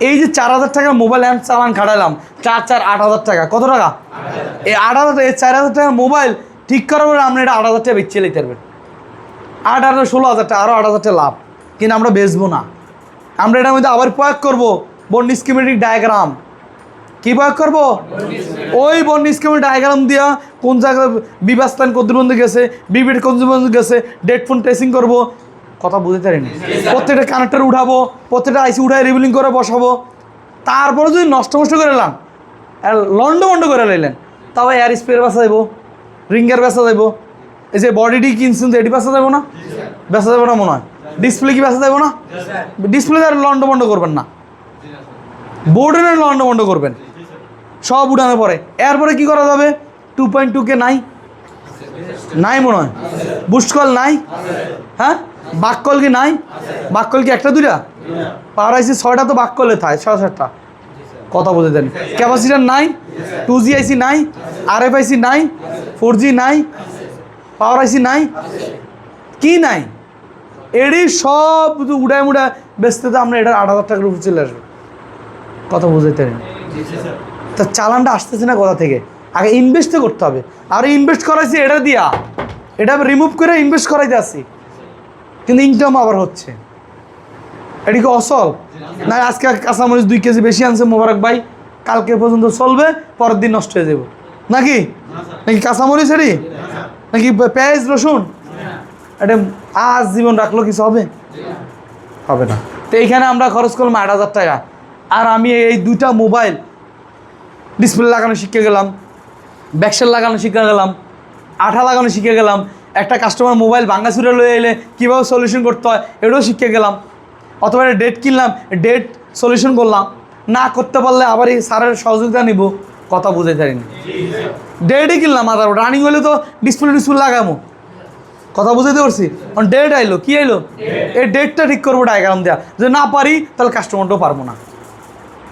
এই যে 4,000 টাকার মোবাইল অ্যান্ড চালান খাটালাম, 8,000 টাকা, কত টাকা? এই 8,000 টাকা, 4,000 টাকার মোবাইল ঠিক করার পরে আপনি এটা 8,000 টাকা বেচে নিতে পারবেন। 8,000 16,000 টাকা, আরও 8,000 টাকা লাভ। কিন্তু আমরা বেচবো না, আমরা এটার মধ্যে আবার প্রয়োগ করবো বর্ণ স্কিমেটিক ডায়াগ্রাম। কী প্রয়োগ করবো? ওই বর্ণ স্কিমেটিক ডায়াগ্রাম দিয়া কোন জায়গায় বিবাস্তান কদ্রবন্ধু গেছে, বিবিড কদ্রবন্ধু গেছে, ডেড ফোন ট্রেসিং করবো। কথা বুঝতে পারিনি? প্রত্যেকটা কানেক্টার উঠাবো, প্রত্যেকটা আইসি উঠায় রিবিলিং করে বসাবো। তারপরে যদি নষ্ট করে এলাম, লন্ড বন্ড করে লাইলেন, তাও এয়ার স্প্রে বেচা যাবো, রিঙ্গার বেচা যাবো, এই যে বডিটি কিনছেন এটি বেচা যাবো না? বেচা যাবো না মনে হয়। ডিসপ্লে কি বেচা যাবো না? ডিসপ্লে আর লন্ড বন্ড করবেন না, বোর্ডের লন্ড বন্ড করবেন, সব উঠানোর পরে। এরপরে কি করা যাবে? 2.2K নাই মনে হয়, বুস্ট কল নাই, হ্যাঁ বাক্কল কি নাই? বাক্কল কি একটা দুইটা? পাওয়ার আইসি 6টা তো বাক্কলে থাকে, 6-7টা। কথা বলতে দেন। ক্যাপাসিটার নাই, 2G আইসি নাই, RFIC নাই, 4G নাই, পাওয়ার আইসি নাই, কি নাই? এরই সব উড়ায় মুড়ায় বেচতে তো আমরা এটা 8,000 টাকার উপর চলে আসবে। কথা বুঝতে পারেন? তা চালানটা আসতেছে না কোথা থেকে? আগে ইনভেস্ট করতে হবে। আর ইনভেস্ট করাইছি এটা দিয়া, এটা রিমুভ করে ইনভেস্ট করাইতে আসি, কিন্তু ইনকাম আবার হচ্ছে। এটি কি অসল না? আজকে কাঁচামরিচ 2 কেজি বেশি আনছে মোবারক ভাই, কালকে পর্যন্ত চলবে, পরের দিন নষ্ট হয়ে যাব নাকি? নাকি কাঁচামরিচ এটি, নাকি পেঁয়াজ রসুন, এটা আজ জীবন রাখলো কিছু হবে? হবে না। তো এইখানে আমরা খরচ করলাম 8,000 টাকা। আর আমি এই 2টা মোবাইল ডিসপ্লে লাগানো শিখে গেলাম, ব্যাকসেল লাগানো শিখে গেলাম, আঠা লাগানো শিখে গেলাম, একটা কাস্টমার মোবাইল ভাঙ্গা ছুড়ে লয়ে এলে কীভাবে সলিউশন করতে হয় এটাও শিখে গেলাম। অথবা ডেট কিনলাম, ডেট সলিউশন করলাম, না করতে পারলে আবার এই স্যারের সহযোগিতা নিব। কথা বুঝে পারিনি? ডেটই কিনলাম, আধার রানিং হলে তো ডিসপ্লে লাগামো। কথা বুঝাইতে পারছি? ডেট আইলো, কি আইলো? এই ডেটটা ঠিক করবো ডায়াগ্রাম দেওয়া, যদি না পারি তাহলে কাস্টমারটাও পারবো না।